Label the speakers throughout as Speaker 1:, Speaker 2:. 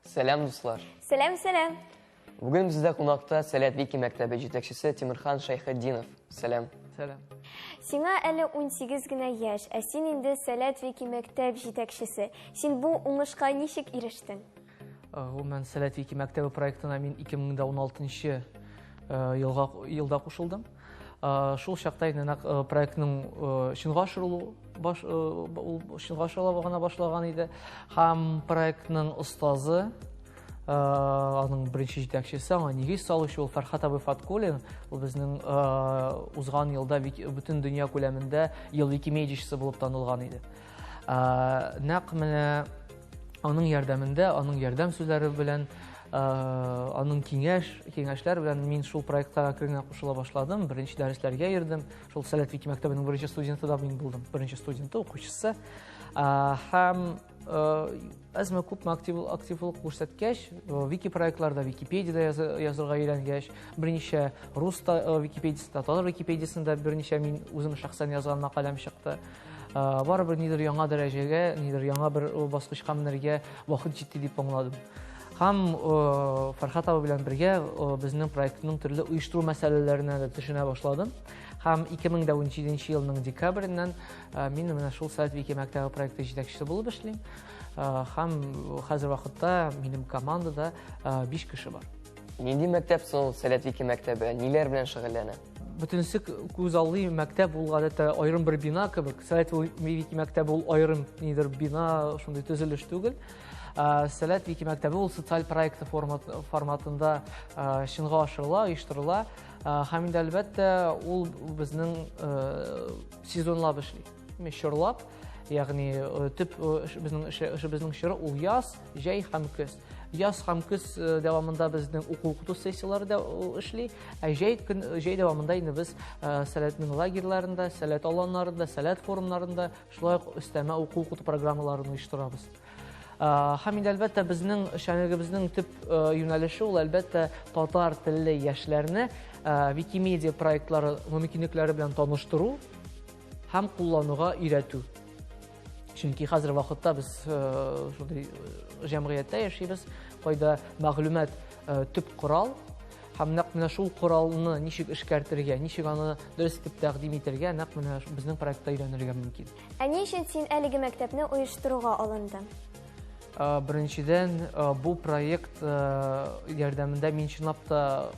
Speaker 1: Сәлам, дуслар.
Speaker 2: Сәлам.
Speaker 1: Бүген бездә кунакта Сәләт Вики мәктәбе җитәкчесе Тимирхан Шайхетдинов. Сәлам.
Speaker 2: Сиңа әле 18 генә яшь, ә син инде Сәләт Вики мәктәп җитәкчесе. Син бу уңышка ничек ирештең?
Speaker 3: Мен Сәләт Вики мәктәбе проектына мин 2016 елда кушылдым. Шул чакта проектның чынга ашырыла башлаган иде. Һәм проектның остазы, аның беренче җитәкчесе, аңа нигез салучы ул Фәрхат абый Фаткуллин, ул безнең узган елда бөтен дөнья күләмендә ел Викимедиячесе булып танылган иде. Нәкъ менә аның ярдәмендә, аның ярдәм сүзләре белән, аның киңәшләр белән мин шул проектка кергән кушыла башладым. Беренче дәресләргә йөрдем. Шул Сәләт Вики мәктәбенең беренче студенты да мин булдым. Беренче студенты, укучысы. Һәм әзмә күпме активлык күрсәткәч, Вики проектларда, Википедиядә язырга өйрәнгәч, берничә рус Википедиясендә, татар Википедиясендә берничә мин үзем шәхсән язган мәкаләм чыкты. Барыбер нидер яңа дәрәҗәгә, нидер яңа бер баскычка менәргә вакыт җитте дип аңладым. Һәм Фәрхат абый белән бергә безнең проектның төрле оештыру мәсьәләләренә дә төшенә башладым. Һәм 2017 елның декабреннән мин менә шул Сәләт Вики мәктәбе проекты җитәкчесе булып эшлим. Һәм хәзер вакытта минем командада 5 кеше бар.
Speaker 1: Нинди мәктәп соң Сәләт Вики мәктәбе? Ниләр белән шөгыльләнә?
Speaker 3: Бөтенесе күз аллый мәктәп ул гадәттә аерым бер бина кебек. Сәләт Вики мәктәбе ул аерым нидер бина, шундый төзелеш түгел. Сәләт Вики мәктәбе ул социаль проекты форматында чынга ашырыла, оештырыла. Һәм инде әлбәттә ул безнең сезонлап эшли. Чорлап, ягъни төп безнең чоры ул яз, җәй һәм көз. Яз һәм көз дәвамында безнең укыту сессияләре дә эшли. Җәй дәвамында инде без Сәләтнең лагерьларында, Сәләт аланнарында, Сәләт форумнарында шулай өстәмә укыту программаларын оештырабыз. Һәм инде әлбәттә безнең эшчәнлегебезнең төп юнәлеше ул әлбәттә татар телле яшьләрне Викимедиа проектлары мөмкинлекләре белән таныштыру һәм куллануга өйрәтү. Чөнки хәзер вакытта без шундый җәмгыятьтә яшибез, кайда мәгълүмат төп корал, һәм нәкъ менә шул коралны ничек эшкәртергә, ничек аны дөрес итеп тәкъдим итәргә, нәкъ менә безнең проектта өйрәнергә мөмкин.
Speaker 2: Ә ни өчен син әлеге мәктәпне оештыруга алындың?
Speaker 3: Беренчедән, бу проект ярдәмендә мин чынлап та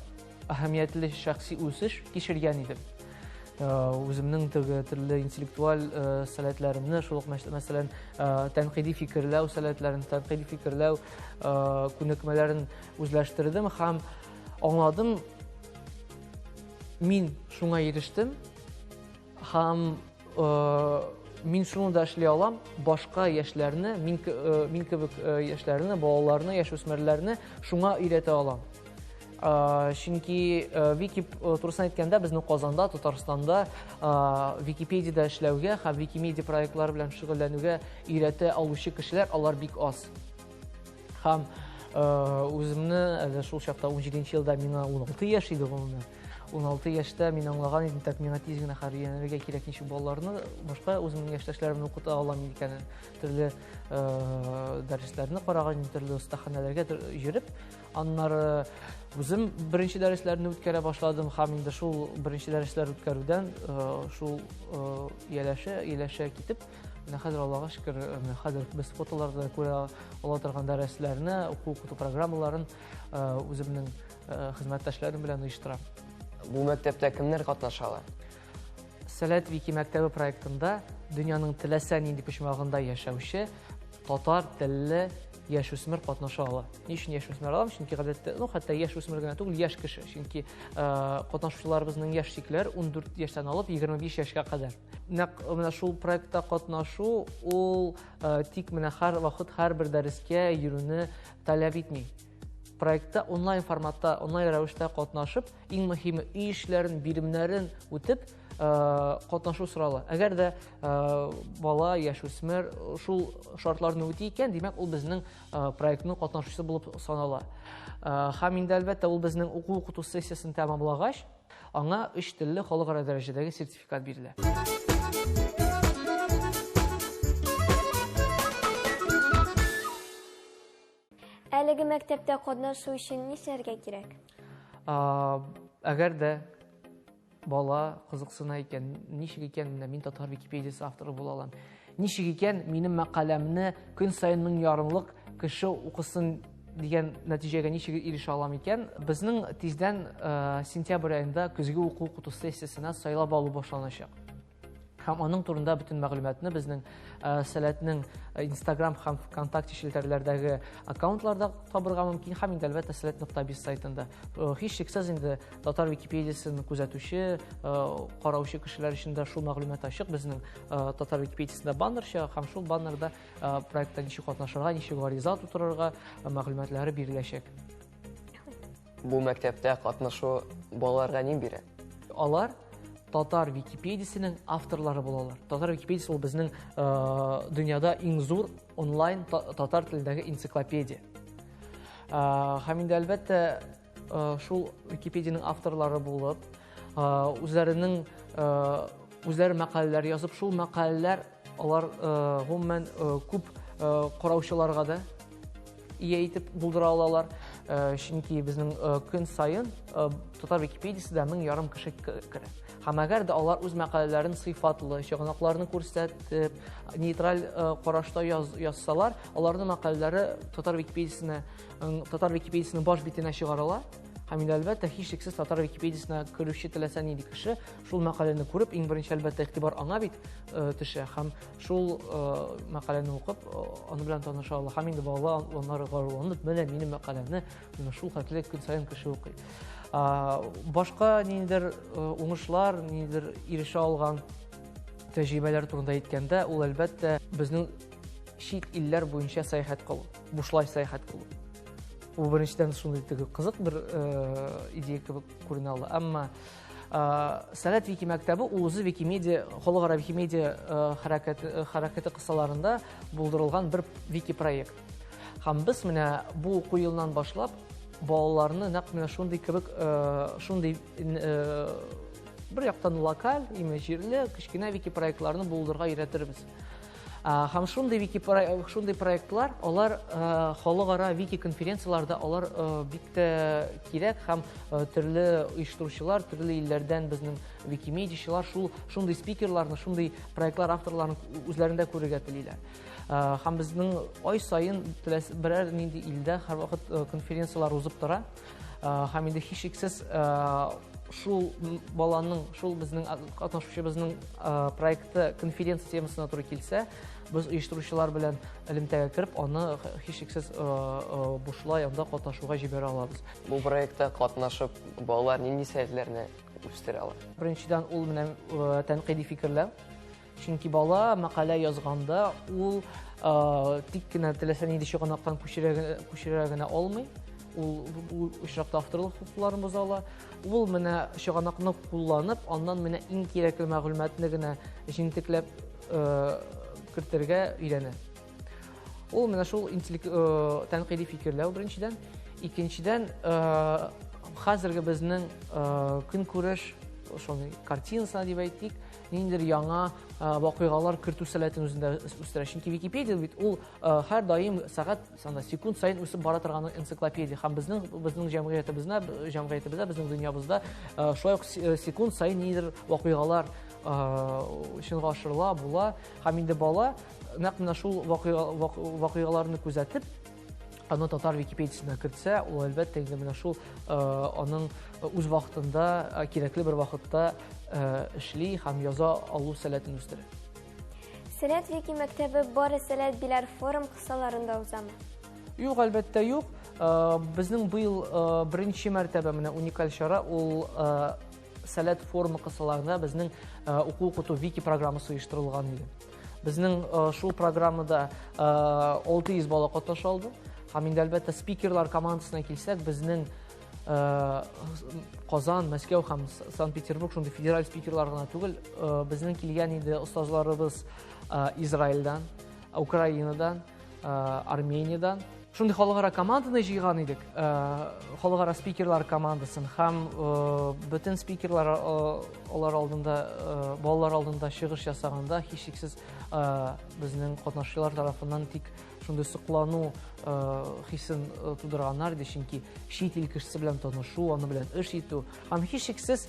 Speaker 3: әһәмиятле шәхси үсеш кичергән идем. Үземнең төрле интеллектуаль сәләтләремне, шул ук мәсәлән, тәнкыйди фикерләү сәләтләрен, тәнкыйди фикерләү күнекмәләрен үзләштердем һәм аңладым, мин шуңа ирештем һәм мин шуны да эшли алам, башка яшьләрне, мин кебек яшьләрне, балаларны, яшүсмерләрне шуңа өйрәтә алам. Чөнки Вики турысын әйткәндә, безнең Казанда, Татарстанда Википедиядә эшләүгә һәм Викимедиа проектлары белән шөгыльләнүгә өйрәтә алучы кешеләр, алар бик аз. Һәм үземне әле шул чакта 17 елда миңа 16 яшь иде гомумән. 16 яшьтә мин аңлаган идем, тәк миңа тиз генә хәрбиянергә кирәк ничек балаларны, башка үземнең яшьтәшләремне укыта алам икәнен, төрле дәресләрне караган, төрле остаханәләргә йөреп, аннары үзем беренче дәресләрне үткәрә башладым һәм инде шул беренче дәресләр үткәрүдән шул ияләшә китеп, менә хәзер Аллага шөкер, хәзер без фотоларда күрә ала торган дәресләрне, укыту программаларын үземнең хезмәттәшләрем белән оештырам.
Speaker 1: Бу мәктәптә кемнәр катнашалар?
Speaker 3: Сәләт Вики мәктәбе проектында дөньяның теләсә нинди почмагында яшәүче татар телле яшүсмер катнаша ала. Ни өчен яшүсмер алам? Чөнки гадәттә, хәтта яшүсмер генә түгел, яшь кеше. Чөнки катнашучыларыбызның яшь чикләре 14 яшьтән алып 25 яшькә кадәр. Нәкъ менә шул проектта катнашу ул тик менә һәр бер дәрескә йөрүне таләп итми. Проектта онлайн форматта, онлайн рәвештә катнашып, иң мөһиме эшләрен, биремнәрен үтеп катнашу сорала. Әгәр дә бала, яшүсмер шул шартларны үти икән, димәк ул безнең проектның катнашучысы булып санала. Һәм инде әлбәттә ул безнең укыту сессиясын тәмамлагач, аңа 3 телле халыкара дәрәҗәдәге сертификат бирелә.
Speaker 2: әлеге мәктәптә катнашу өчен нишләргә кирәк?
Speaker 3: Әгәр дә бала кызыксына икән, ничек икән, мин татар Википедиясы авторы була алам. Ничек икән, минем мәкаләмне көн саен 1000 ярымлык кеше укысын дигән нәтиҗәгә ничек ирешә алам икән? Безнең тиздән сентябрь аенда көзге уку сессиясенә сайлап алу башланачак. Һәм аның турында бөтен мәгълүматны безнең Сәләтнең Instagram һәм ВКонтакте шелтәрләрдәге аккаунтларда табырга мөмкин, һәм инде әлбәттә Сәләт.biz сайтында. Һичшиксез инде татар Википедиясын күзәтүче, караучы кешеләр өчен дә шул мәгълүмат ачык. Безнең татар Википедиясында баннер чыга, һәм шул баннерда проектта ничек катнашырга, ничек гариза тутырырга мәгълүматлары биреләчәк.
Speaker 1: Бу мәктәптә катнашу балаларга ни бирә?
Speaker 3: Алар татар Википедиясының авторлары булалар. Татар Википедиясы ул безнең дөньяда иң зур онлайн татар телендәге энциклопедия. Һәм инде әлбәттә шул Википедияның авторлары булып, үзләре мәкаләләр язып, шул мәкаләләр алар гомумән күп караучыларга да ия итеп булдыра алалар. Чөнки безнең көн саен татар Википедиясында 1000 ярым кеше керә. Һәм әгәр дә алар үз мәкаләләрен сыйфатлы, чыганакларны күрсәтеп, нейтраль карашта язсалар, аларның мәкаләләре татар Википедиясының баш битенә чыгарыла. Һәм инде әлбәттә һичшиксез татар Википедиясына керүче теләсә нинди кеше шул мәкаләне күреп, иң беренче әлбәттә игътибар аңа бит төшә. Һәм шул мәкаләне укып, аны белән таныша ала. Һәм инде балалар аннары гаруланып, менә минем мәкаләмне шул хәтле көн саен кеше укый. Башка ниндидер уңышлар, ниндидер ирешә алган тәҗрибәләр турында әйткәндә, ул әлбәттә безнең чит илләр буенча сәяхәт кылу, бушлай сәяхәт кылу. Ул беренчедән шундый кызык бер идея кебек күренә ала. Әмма Сәләт Вики мәктәбе ул үзе Викимедия, халыкара Викимедия хәрәкәте кысаларында булдырылган бер вики проект. Һәм без менә бу уку елыннан башлап балаларны нәкъ менә шундый кебек, шундый бер яктан локаль, җирле, кечкенә вики проектларны булдырырга өйрәтербез. Һәм шундый проектлар, алар халыкара вики конференцияларда алар бик тә кирәк, һәм төрле оештыручылар, төрле илләрдән безнең викимедиячылар шундый спикерларны, шундый проектлар авторларын үзләрендә күрергә телиләр. Һәм безнең ай саен берәр нинди илдә һәрвакыт конференциялар узып тора. Һәм инде һичшиксез шул баланың, шул безнең катнашучыбызның проекты конференция темасына туры килсә, без оештыручылар белән элемтәгә кереп, аны һичшиксез бушлай анда катнашуга җибәрә алабыз.
Speaker 1: Бу проектта катнашып балалар нинди сәләтләрне үстерә алар?
Speaker 3: Беренчедән ул менә тәнкыйди фикерләр. Чөнки бала мәкалә язганда ул тик кенә теләсә нинди чыганактан күчерә генә алмый. Ул очракта авторлык хукукларын боза ала. Ул менә чыганакны кулланып, аннан менә иң кирәкле мәгълүматны генә җинтекләп кертергә өйрәнә. Ул менә шул тәнкыйди фикерләү беренчедән. Икенчедән, хәзерге безнең көнкүреш, шуның картинасына дип әйтик, ниндидер яңа вакыйгалар кертү сәләтен үзендә үстерә. Чөнки Википедия бит ул һәр даим сәгать, секунд саен үсеп бара торган энциклопедия. Һәм безнең җәмгыятебездә, безнең дөньябызда шулай ук секунд саен ниндидер вакыйгалар чынга ашырыла, була. Һәм инде бала нәкъ менә шул вакыйгаларны күзәтеп, аны татар Википедиясына кертсә, ул әлбәттә инде менә шул аның үз вакытында, кирәкле бер вакытта эшли һәм яза алу сәләтен үстерә.
Speaker 2: Сәләт Вики мәктәбе бары Сәләт Биләр форум кысаларында узамы?
Speaker 3: Юк, әлбәттә юк. Безнең быел беренче мәртәбә менә уникаль чара, ул Сәләт форумы кысаларында безнең уку-укыту вики программасы оештырылган иде. Безнең шул программада 600 бала катнаша алды. Һәм инде әлбәттә спикерлар командасына килсәк, безнең Казан, Мәскәү һәм Санкт-Петербург шундый федераль спикерлар гына түгел, безнең килгән инде остазларыбыз Израильдан, Украинадан, Армениyadan шундый халыкара команданы җыйган идек, халыкара спикерлар командасын һәм бөтен спикерлар алар алдында, балалар алдында чыгыш ясаганда һичшиксез безнең катнашучылар тарафыннан тик шундый соклану хисен тудырганнар иде, чөнки чит ил кешесе белән танышу, аны белән эш итү һәм һичшиксез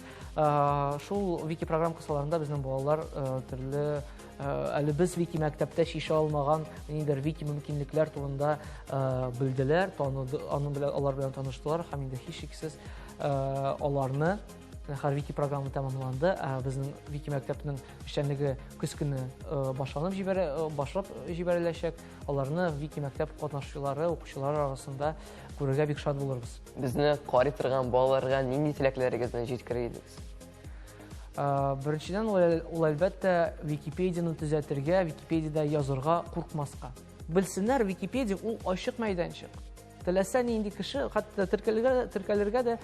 Speaker 3: шул вики программа кысаларында безнең балалар төрле әле без вики мәктәптә шиша алмаган ниндидер вики мөмкинлекләр турында белделәр, алар белән таныштылар һәм инде һичшиксез аларны һәр вики программа тәмамланды, безнең вики мәктәпнең эшчәнлеге көз көне башлап җибәреләчәк. Аларны вики мәктәп катнашучылары, укучылар арасында күрергә бик шат булырбыз.
Speaker 1: Безне карый торган балаларга нинди теләкләрегезне җиткерә идегез?
Speaker 3: Беренчедән, ул әлбәттә Википедияны төзәтергә, Википедиядә язырга куркмаска. Белсеннәр, Википедия ул ачык мәйданчык. Теләсә нинди кеше, хәтта теркәлергә дә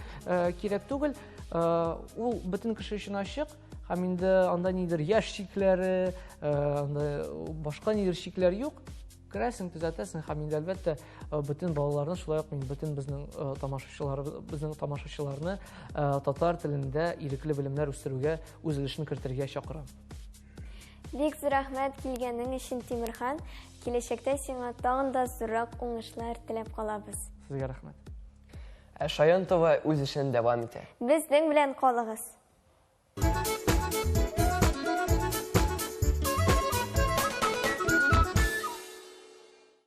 Speaker 3: кирәк түгел, ул бөтен кеше өчен ачык, һәм инде анда нидер яшь чикләре, башка нидер чикләр юк. Керәсең, төзәтәсең һәм инде әлбәттә бөтен балаларны, шулай ук бөтен безнең тамашачыларны татар телендә ирекле белемнәр үстерүгә, үз өлешен кертергә чакырам.
Speaker 2: Бик зур рәхмәт килгәнең өчен, Тимерхан. Киләчәктә сиңа тагын да зуррак уңышлар теләп калабыз.
Speaker 3: Сезгә рәхмәт.
Speaker 1: Шаянтова үз эшен дәвам итә.
Speaker 2: Безнең белән калыгыз.